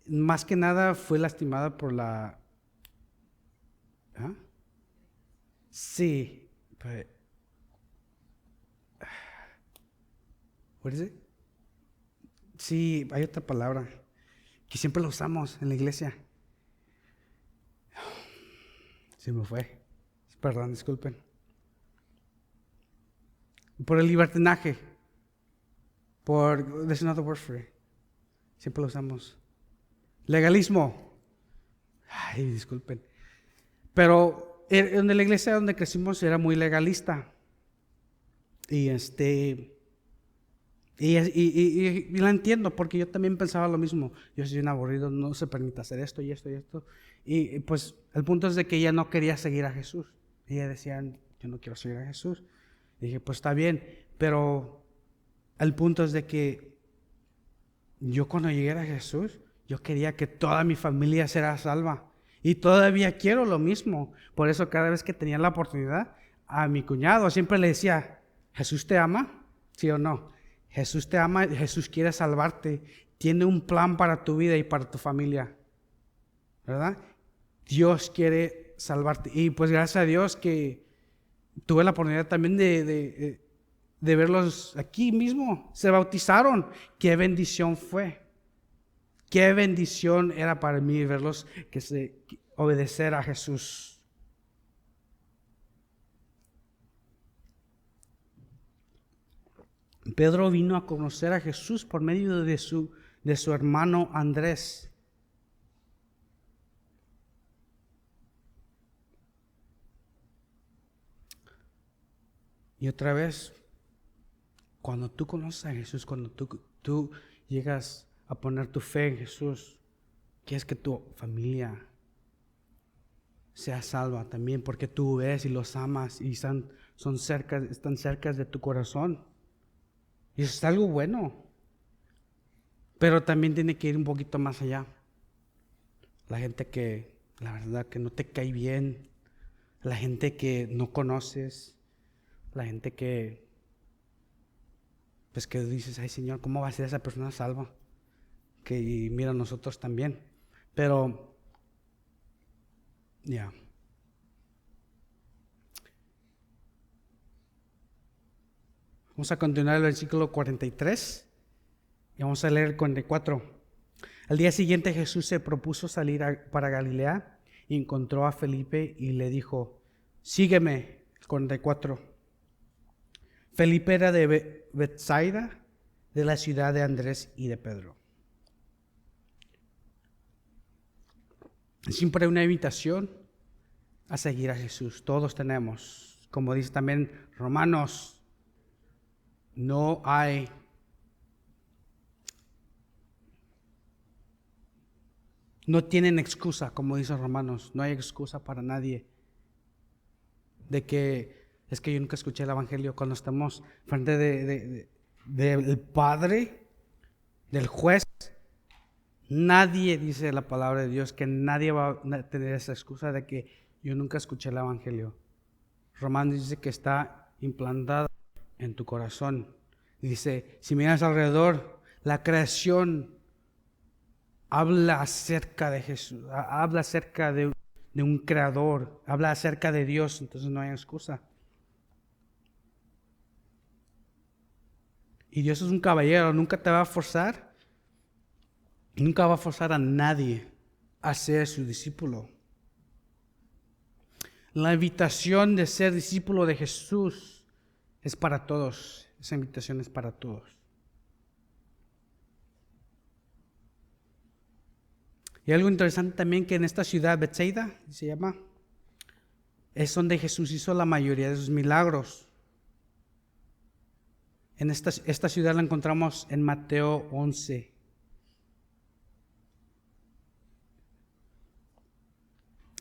Más que nada fue lastimada por la... ¿Ah? Sí, but... What is it? Sí, hay otra palabra que siempre la usamos en la iglesia. Se me fue. Perdón, disculpen. Por el libertinaje. There's another word for it. Siempre lo usamos. Legalismo. Ay, disculpen. Pero en la iglesia donde crecimos era muy legalista. Y la entiendo porque yo también pensaba lo mismo. Yo soy un aburrido, no se permite hacer esto y esto y esto. Y pues el punto es de que ella no quería seguir a Jesús. Ella decía, yo no quiero seguir a Jesús. Y dije, pues está bien, pero el punto es de que yo cuando llegué a Jesús, yo quería que toda mi familia fuera salva. Y todavía quiero lo mismo. Por eso cada vez que tenía la oportunidad, a mi cuñado siempre le decía, ¿Jesús te ama? ¿Sí o no? Jesús te ama, Jesús quiere salvarte. Tiene un plan para tu vida y para tu familia. ¿Verdad? Dios quiere salvarte. Y pues gracias a Dios que tuve la oportunidad también de verlos aquí mismo. Se bautizaron. Qué bendición fue. Qué bendición era para mí verlos obedecer a Jesús. Pedro vino a conocer a Jesús por medio de su hermano Andrés. Y otra vez, cuando tú conoces a Jesús, cuando tú llegas a poner tu fe en Jesús, quieres que tu familia sea salva también, porque tú ves y los amas y están cerca de tu corazón. Y eso es algo bueno. Pero también tiene que ir un poquito más allá. La gente que, la verdad, que no te cae bien, la gente que no conoces, la gente que, pues que dices, ay Señor, ¿cómo va a ser esa persona salva? Y mira, nosotros también. Pero, ya. Vamos a continuar el versículo 43 y vamos a leer el 44. Al día siguiente Jesús se propuso salir para Galilea y encontró a Felipe y le dijo, sígueme. El 44. Felipe era de Betsaida, de la ciudad de Andrés y de Pedro. Siempre hay una invitación a seguir a Jesús. Todos tenemos, como dice también Romanos, no tienen excusa, como dice Romanos, no hay excusa para nadie de que es que yo nunca escuché el evangelio. Cuando estamos frente del Padre, del juez, nadie dice la palabra de Dios, que nadie va a tener esa excusa de que yo nunca escuché el evangelio. Romanos dice que está implantado en tu corazón. Dice, si miras alrededor, la creación habla acerca de Jesús, habla acerca de un creador, habla acerca de Dios, entonces no hay excusa. Y Dios es un caballero, nunca te va a forzar, nunca va a forzar a nadie a ser su discípulo. La invitación de ser discípulo de Jesús es para todos, esa invitación es para todos. Y algo interesante también que en esta ciudad, Betsaida, se llama, es donde Jesús hizo la mayoría de sus milagros. En esta ciudad la encontramos en Mateo 11.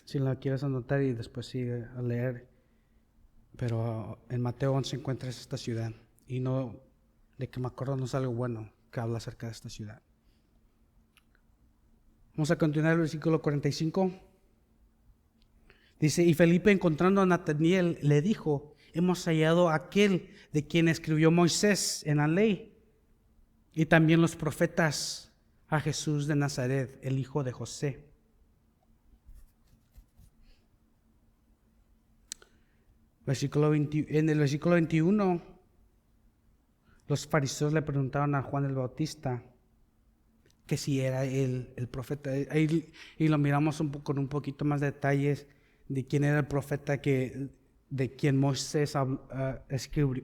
Si la quieres anotar y después sigue a leer. Pero en Mateo 11 encuentras esta ciudad. Y no, de que me acuerdo, no es algo bueno que habla acerca de esta ciudad. Vamos a continuar el versículo 45. Dice, y Felipe encontrando a Natanael le dijo, hemos hallado a aquel de quien escribió Moisés en la ley y también los profetas, a Jesús de Nazaret, el hijo de José. En el versículo 21, los fariseos le preguntaron a Juan el Bautista que si era él el profeta. Y lo miramos con un poquito más de detalles de quién era el profeta de quien Moisés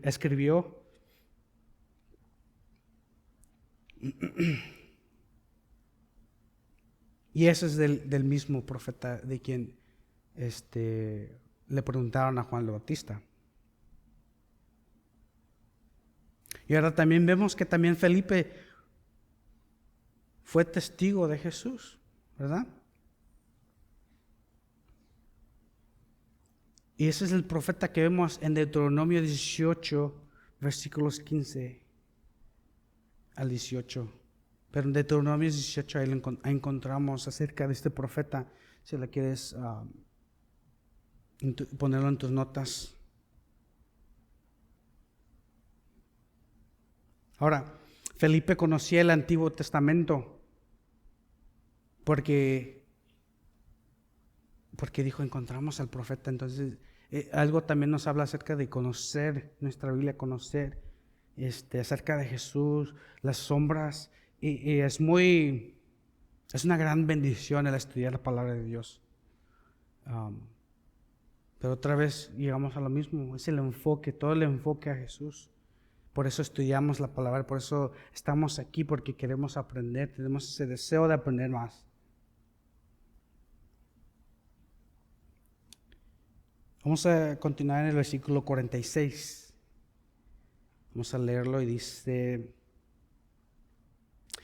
escribió. Y ese es del mismo profeta de quien le preguntaron a Juan el Bautista. Y ahora también vemos que también Felipe fue testigo de Jesús, ¿verdad? Y ese es el profeta que vemos en Deuteronomio 18, versículos 15 al 18. Pero en Deuteronomio 18 ahí encontramos acerca de este profeta, si la quieres ponerlo en tus notas. Ahora, Felipe conocía el Antiguo Testamento porque dijo, encontramos al profeta. Entonces, Algo también nos habla acerca de conocer nuestra Biblia, conocer acerca de Jesús, las sombras. Y es una gran bendición el estudiar la palabra de Dios. Pero otra vez llegamos a lo mismo, es el enfoque, todo el enfoque a Jesús. Por eso estudiamos la palabra, por eso estamos aquí, porque queremos aprender, tenemos ese deseo de aprender más. Vamos a continuar en el versículo 46. Vamos a leerlo y dice: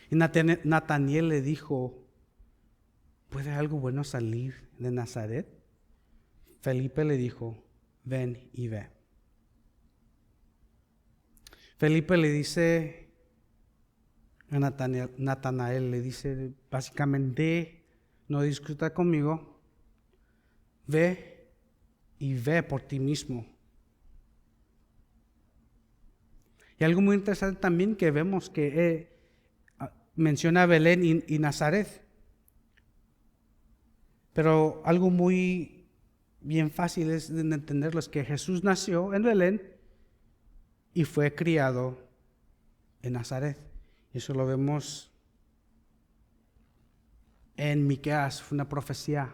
y Nataniel le dijo: ¿puede algo bueno salir de Nazaret? Felipe le dijo: ven y ve. Felipe le dice a Natanael, le dice básicamente: no discuta conmigo, ve y ve por ti mismo. Y algo muy interesante también que vemos que menciona Belén y Nazaret. Pero algo muy bien fácil es de entenderlo, es que Jesús nació en Belén y fue criado en Nazaret. Y eso lo vemos en Miqueas, fue una profecía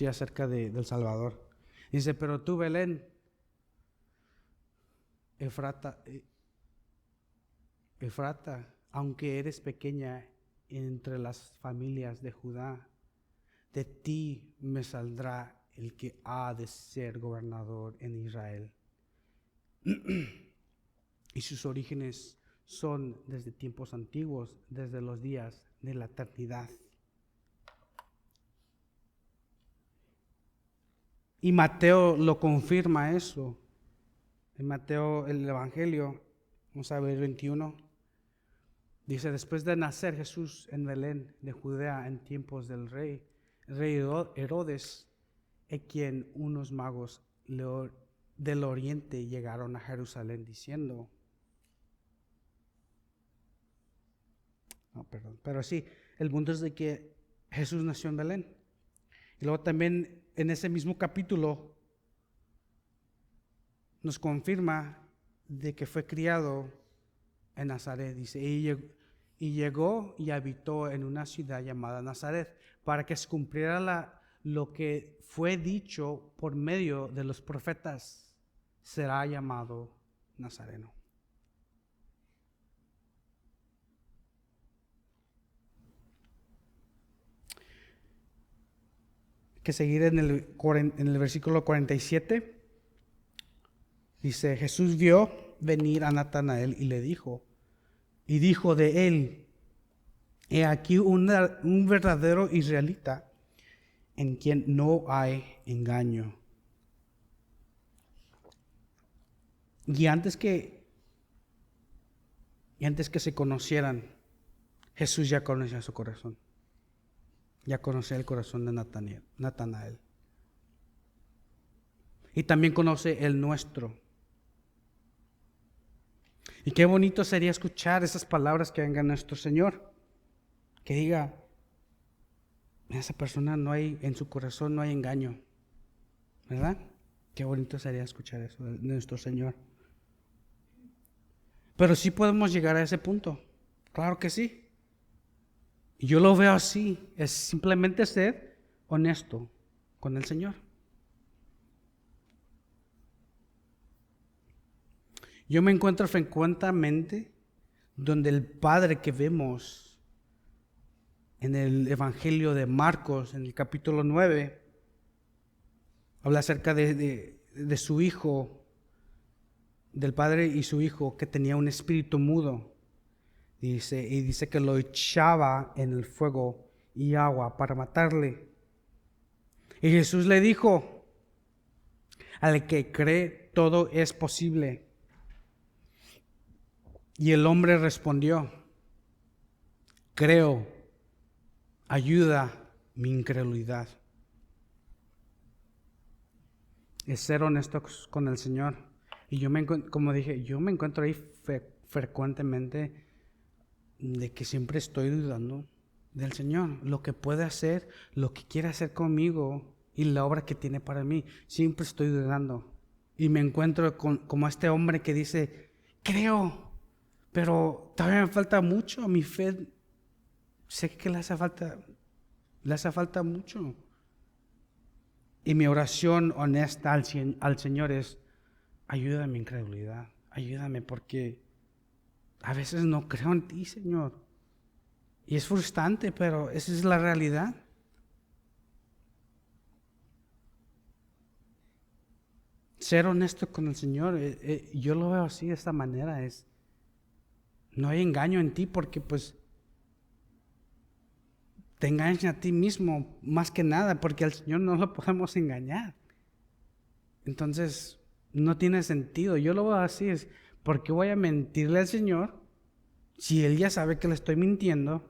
acerca del Salvador. Dice: pero tú, Belén, Efrata, aunque eres pequeña entre las familias de Judá, de ti me saldrá el que ha de ser gobernador en Israel. Y sus orígenes son desde tiempos antiguos, desde los días de la eternidad. Y Mateo lo confirma eso. En Mateo, el Evangelio, vamos a ver 21. Dice: después de nacer Jesús en Belén de Judea en tiempos del rey Herodes, a quien unos magos del oriente llegaron a Jerusalén diciendo... Pero sí, el punto es de que Jesús nació en Belén. Y luego también en ese mismo capítulo nos confirma de que fue criado en Nazaret. Dice: y llegó y habitó en una ciudad llamada Nazaret, para que se cumpliera lo que fue dicho por medio de los profetas: será llamado Nazareno. Que seguir en el versículo 47. Dice: Jesús vio venir a Natanael y dijo de él: he aquí un verdadero israelita, en quien no hay engaño. Y antes que se conocieran, Jesús ya conocía su corazón. Ya conocía el corazón de Natanael. Y también conoce el nuestro. Y qué bonito sería escuchar esas palabras que venga nuestro Señor. Que diga: en esa persona en su corazón no hay engaño. ¿Verdad? Qué bonito sería escuchar eso de nuestro Señor. Pero sí podemos llegar a ese punto. Claro que sí. Y yo lo veo así. Es simplemente ser honesto con el Señor. Yo me encuentro frecuentemente donde el Padre que vemos en el Evangelio de Marcos, en el capítulo 9, habla acerca de su hijo, del padre y su hijo, que tenía un espíritu mudo. Dice que lo echaba en el fuego y agua para matarle. Y Jesús le dijo: al que cree, todo es posible. Y el hombre respondió: creo, ayuda mi incredulidad. Es ser honestos con el Señor. Y como dije, yo me encuentro ahí frecuentemente de que siempre estoy dudando del Señor, lo que puede hacer, lo que quiere hacer conmigo, y la obra que tiene para mí. Siempre estoy dudando. Y me encuentro como este hombre que dice, creo, pero todavía me falta mucho. Mi fe, sé que le hace falta mucho. Y mi oración honesta al Señor es, ayúdame en mi incredulidad, ayúdame porque a veces no creo en ti, Señor. Y es frustrante, pero esa es la realidad. Ser honesto con el Señor, yo lo veo así, de esta manera, no hay engaño en ti porque pues te engañas a ti mismo más que nada, porque al Señor no lo podemos engañar. Entonces, no tiene sentido. Yo lo veo así, es, ¿por qué voy a mentirle al Señor si Él ya sabe que le estoy mintiendo?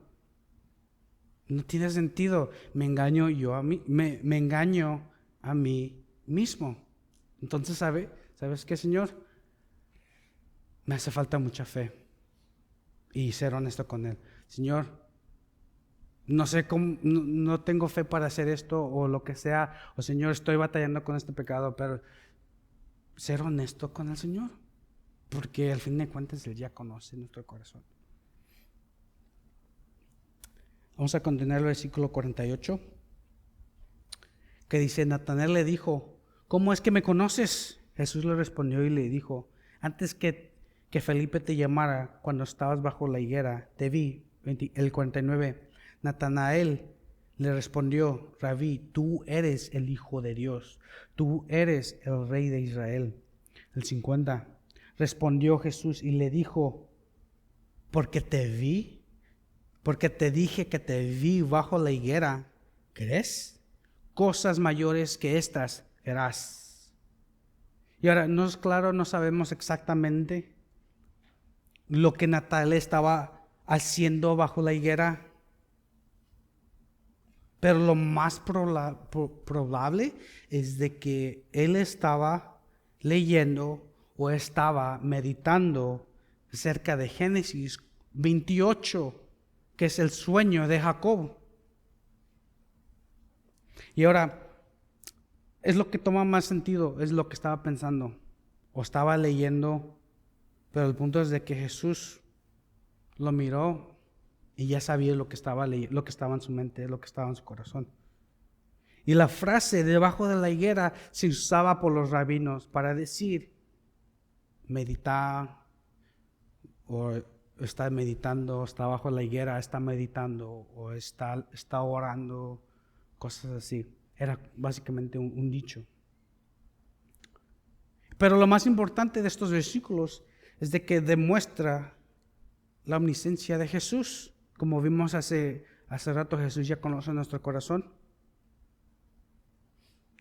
No tiene sentido. Me engaño yo a mí, me engaño a mí mismo. Entonces, ¿sabes qué, Señor? Me hace falta mucha fe y ser honesto con Él. Señor, no sé cómo, no tengo fe para hacer esto o lo que sea, o Señor, estoy batallando con este pecado, pero ser honesto con el Señor, porque al fin de cuentas Él ya conoce nuestro corazón. Vamos a continuar el versículo 48, que dice, Natanael le dijo, ¿cómo es que me conoces? Jesús le respondió y le dijo, antes que Felipe te llamara, cuando estabas bajo la higuera, te vi. El 49, Natanael le respondió, Rabí, tú eres el Hijo de Dios, tú eres el Rey de Israel. El 50, respondió Jesús y le dijo, porque te dije que te vi bajo la higuera, ¿crees? Cosas mayores que estas verás. Y ahora, no es claro, no sabemos exactamente lo que Natanael estaba haciendo bajo la higuera, pero lo más probable es de que él estaba leyendo o estaba meditando acerca de Génesis 28, que es el sueño de Jacob. Y ahora, es lo que toma más sentido, es lo que estaba pensando o estaba leyendo, pero el punto es de que Jesús lo miró y ya sabía lo que estaba leyendo, lo que estaba en su mente, lo que estaba en su corazón. Y la frase debajo de la higuera se usaba por los rabinos para decir meditar, o está meditando, está bajo la higuera, está meditando, o está orando, cosas así. Era básicamente un dicho. Pero lo más importante de estos versículos es de que demuestra la omnisciencia de Jesús. Como vimos hace rato, Jesús ya conoce nuestro corazón.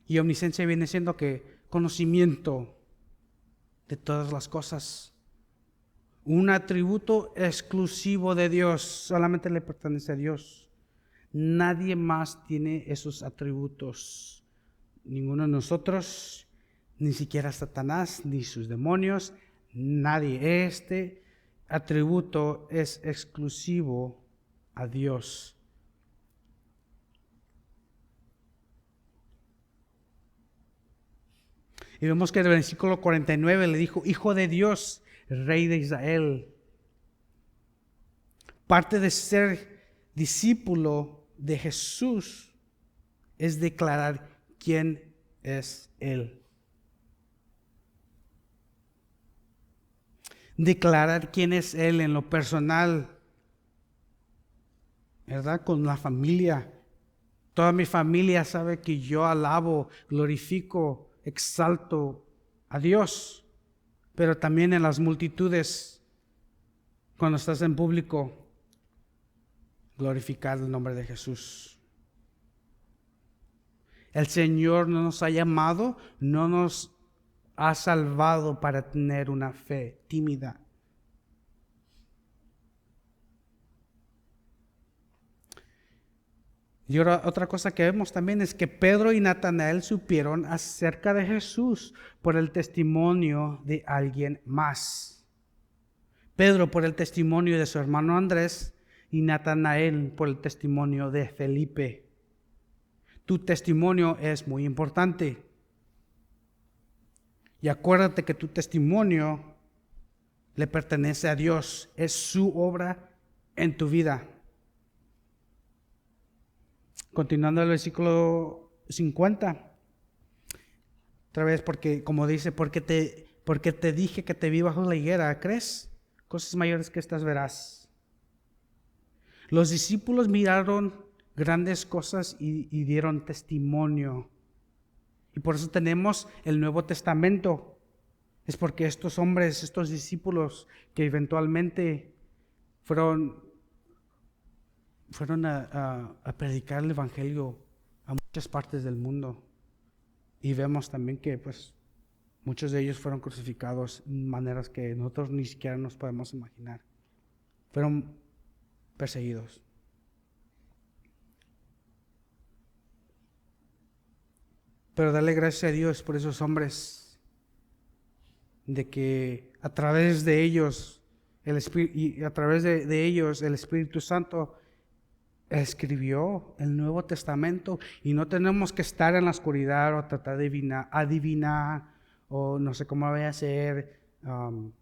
Y omnisciencia viene siendo que conocimiento de todas las cosas. Un atributo exclusivo de Dios, solamente le pertenece a Dios. Nadie más tiene esos atributos. Ninguno de nosotros, ni siquiera Satanás, ni sus demonios, nadie. Este atributo es exclusivo a Dios. Y vemos que en el versículo 49 le dijo, Hijo de Dios, Rey de Israel. Parte de ser discípulo de Jesús es declarar quién es Él. Declarar quién es Él en lo personal, ¿verdad? Con la familia. Toda mi familia sabe que yo alabo, glorifico, exalto a Dios, pero también en las multitudes, cuando estás en público, glorificar el nombre de Jesús. El Señor no nos ha llamado, no nos ha salvado para tener una fe tímida. Y ahora, otra cosa que vemos también es que Pedro y Natanael supieron acerca de Jesús por el testimonio de alguien más. Pedro por el testimonio de su hermano Andrés y Natanael por el testimonio de Felipe. Tu testimonio es muy importante. Y acuérdate que tu testimonio le pertenece a Dios. Es su obra en tu vida. Continuando el versículo 50. Otra vez, porque como dice, porque te dije que te vi bajo la higuera, ¿crees? Cosas mayores que estas verás. Los discípulos miraron grandes cosas y dieron testimonio. Y por eso tenemos el Nuevo Testamento. Es porque estos hombres, estos discípulos que eventualmente fueron a predicar el Evangelio a muchas partes del mundo. Y vemos también que pues muchos de ellos fueron crucificados de maneras que nosotros ni siquiera nos podemos imaginar. Fueron perseguidos. Pero dale gracias a Dios por esos hombres, de que a través de ellos, el Espíritu Santo escribió el Nuevo Testamento, y no tenemos que estar en la oscuridad o tratar de adivinar o no sé cómo vaya a ser.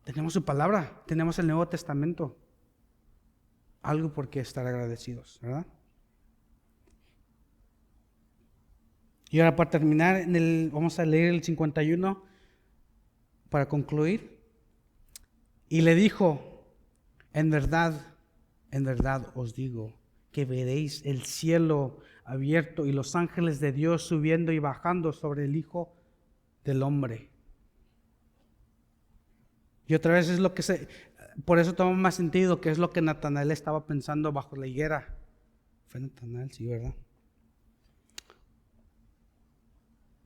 Tenemos su palabra, tenemos el Nuevo Testamento. Algo por qué estar agradecidos, ¿verdad? Y ahora para terminar, vamos a leer el 51 para concluir. Y le dijo, en verdad os digo, que veréis el cielo abierto y los ángeles de Dios subiendo y bajando sobre el Hijo del Hombre. Y otra vez es por eso toma más sentido, que es lo que Natanael estaba pensando bajo la higuera. Fue Natanael, sí, ¿verdad?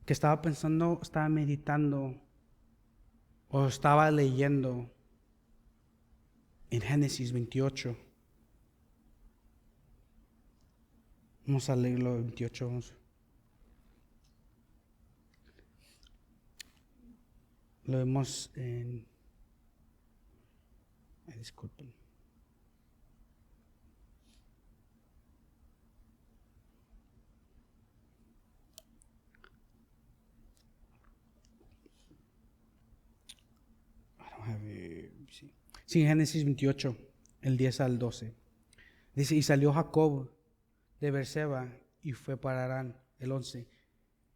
Que estaba pensando, estaba meditando o estaba leyendo en Génesis 28. Vamos a leerlo 28. Lo vemos en... disculpen. Sí, Génesis 28, el 10 al 12. Dice, y salió Jacob de Beerseba y fue para Harán, el 11.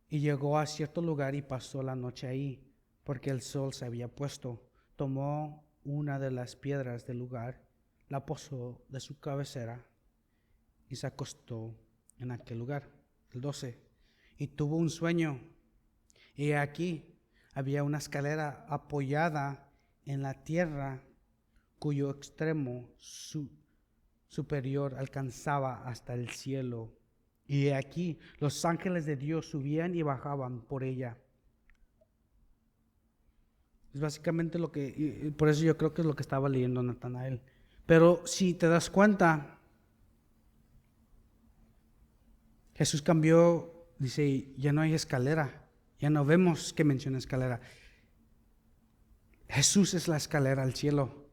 Y llegó a cierto lugar y pasó la noche ahí, porque el sol se había puesto. Tomó una de las piedras del lugar, la posó de su cabecera y se acostó en aquel lugar. El 12. Y tuvo un sueño, y aquí había una escalera apoyada en la tierra, cuyo extremo superior alcanzaba hasta el cielo. Y aquí los ángeles de Dios subían y bajaban por ella. Es básicamente por eso yo creo que es lo que estaba leyendo Natanael. Pero si te das cuenta, Jesús cambió, dice, ya no hay escalera, ya no vemos que menciona escalera. Jesús es la escalera al cielo,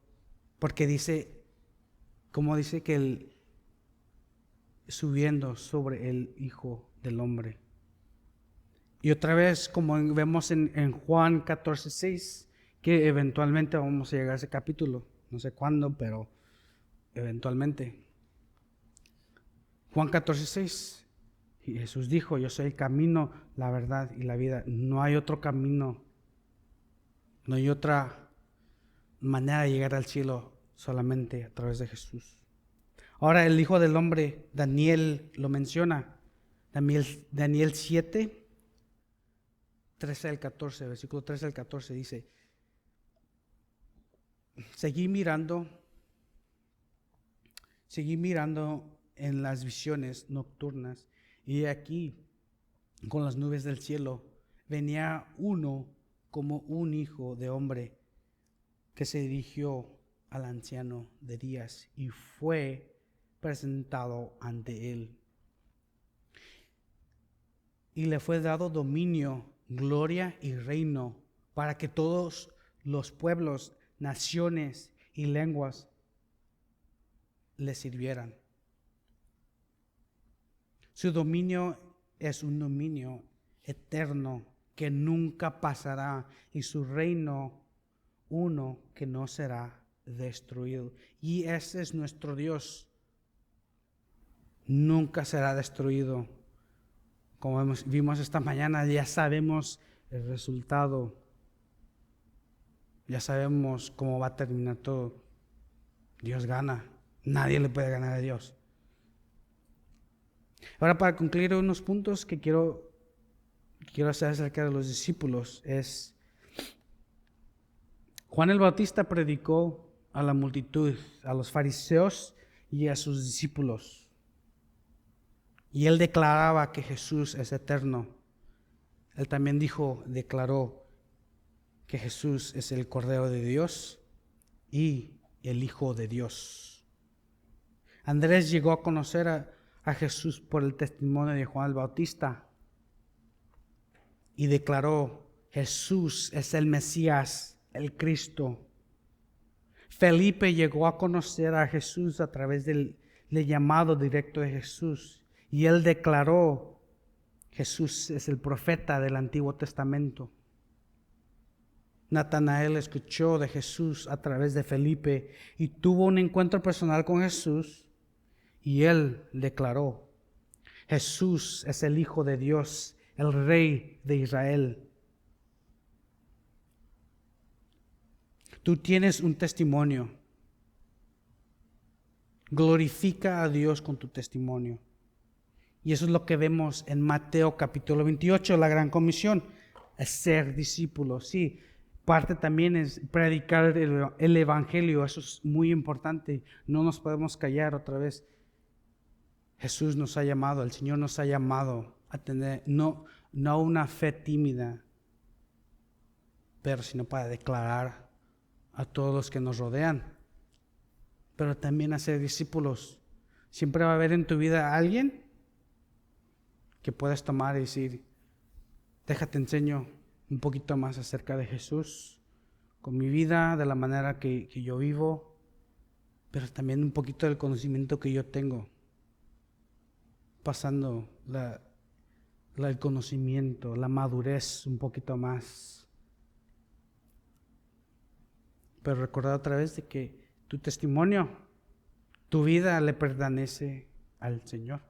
porque dice, como dice que Él subiendo sobre el Hijo del Hombre. Y otra vez, como vemos en Juan 14:6, que eventualmente vamos a llegar a ese capítulo, no sé cuándo, pero eventualmente. Juan 14:6, y Jesús dijo, yo soy el camino, la verdad y la vida. No hay otro camino, no hay otra manera de llegar al cielo, solamente a través de Jesús. Ahora el Hijo del Hombre, Daniel lo menciona. Daniel 7, 13 al 14, versículo 13 al 14 dice, seguí mirando en las visiones nocturnas, y aquí, con las nubes del cielo, venía uno como un hijo de hombre, que se dirigió al anciano de días y fue presentado ante él. Y le fue dado dominio, gloria y reino, para que todos los pueblos, naciones y lenguas le sirvieran. Su dominio es un dominio eterno que nunca pasará y su reino uno que no será destruido. Y ese es nuestro Dios. Nunca será destruido. Como vimos esta mañana, ya sabemos el resultado. Ya sabemos cómo va a terminar todo. Dios gana. Nadie le puede ganar a Dios. Ahora, para concluir unos puntos que quiero hacer acerca de los discípulos es: Juan el Bautista predicó a la multitud, a los fariseos y a sus discípulos. Y él declaraba que Jesús es eterno. Él también declaró que Jesús es el Cordero de Dios y el Hijo de Dios. Andrés llegó a conocer a Jesús por el testimonio de Juan el Bautista y declaró: Jesús es el Mesías, el Cristo. Felipe llegó a conocer a Jesús a través del llamado directo de Jesús y él declaró: Jesús es el profeta del Antiguo Testamento. Natanael escuchó de Jesús a través de Felipe y tuvo un encuentro personal con Jesús y él declaró: Jesús es el Hijo de Dios, el Rey de Israel. Tú tienes un testimonio. Glorifica a Dios con tu testimonio. Y eso es lo que vemos en Mateo capítulo 28, la gran comisión, es ser discípulos. Sí, parte también es predicar el evangelio, eso es muy importante. No nos podemos callar otra vez. Jesús nos ha llamado, el Señor nos ha llamado a tener no una fe tímida, pero sino para declarar a todos los que nos rodean, pero también a ser discípulos. Siempre va a haber en tu vida alguien que puedes tomar y decir: déjate enseño un poquito más acerca de Jesús, con mi vida, de la manera que yo vivo, pero también un poquito del conocimiento que yo tengo, pasando el conocimiento, la madurez un poquito más. Pero recordar otra vez de que tu testimonio, tu vida le pertenece al Señor.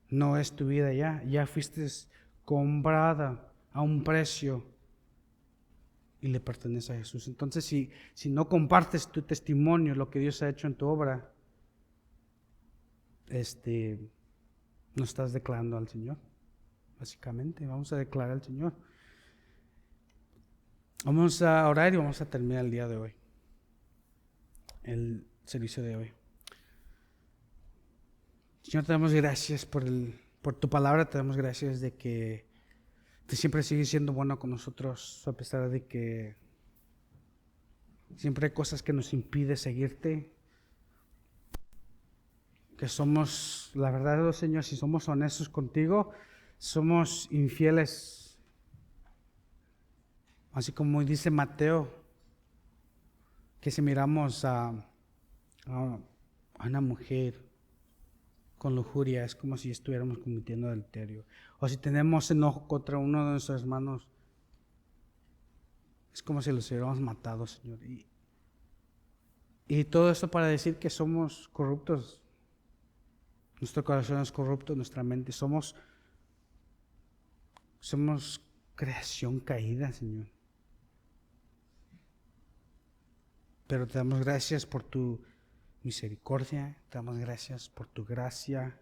No es tu vida ya fuiste comprada a un precio y le pertenece a Jesús. Entonces, si no compartes tu testimonio, lo que Dios ha hecho en tu obra, no estás declarando al Señor. Básicamente, vamos a declarar al Señor. Vamos a orar y vamos a terminar el día de hoy, el servicio de hoy. Señor, te damos gracias por tu palabra, te damos gracias de que tú siempre sigues siendo bueno con nosotros, a pesar de que siempre hay cosas que nos impiden seguirte, que somos, la verdad, Señor, si somos honestos contigo, somos infieles. Así como dice Mateo, que si miramos a una mujer con lujuria, es como si estuviéramos cometiendo adulterio. O si tenemos enojo contra uno de nuestros hermanos, es como si los hubiéramos matado, Señor. Y todo esto para decir que somos corruptos. Nuestro corazón es corrupto, nuestra mente. Somos creación caída, Señor. Pero te damos gracias por tu misericordia, te damos gracias por tu gracia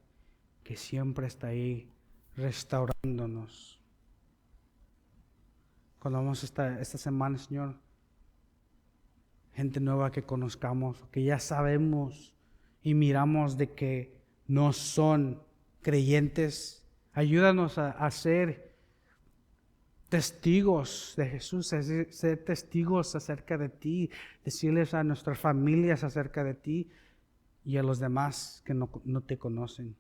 que siempre está ahí restaurándonos. Cuando vamos esta semana, Señor, gente nueva que conozcamos, que ya sabemos y miramos de que no son creyentes, ayúdanos a ser testigos de Jesús, ser testigos acerca de ti, decirles a nuestras familias acerca de ti y a los demás que no te conocen.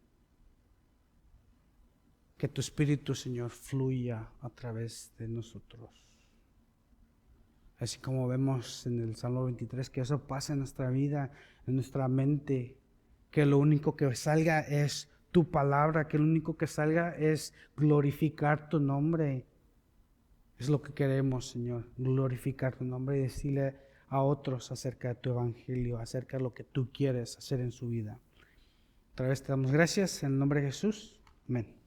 Que tu Espíritu, Señor, fluya a través de nosotros. Así como vemos en el Salmo 23, que eso pase en nuestra vida, en nuestra mente, que lo único que salga es tu palabra, que lo único que salga es glorificar tu nombre. Es lo que queremos, Señor, glorificar tu nombre y decirle a otros acerca de tu evangelio, acerca de lo que tú quieres hacer en su vida. Otra vez te damos gracias en el nombre de Jesús. Amén.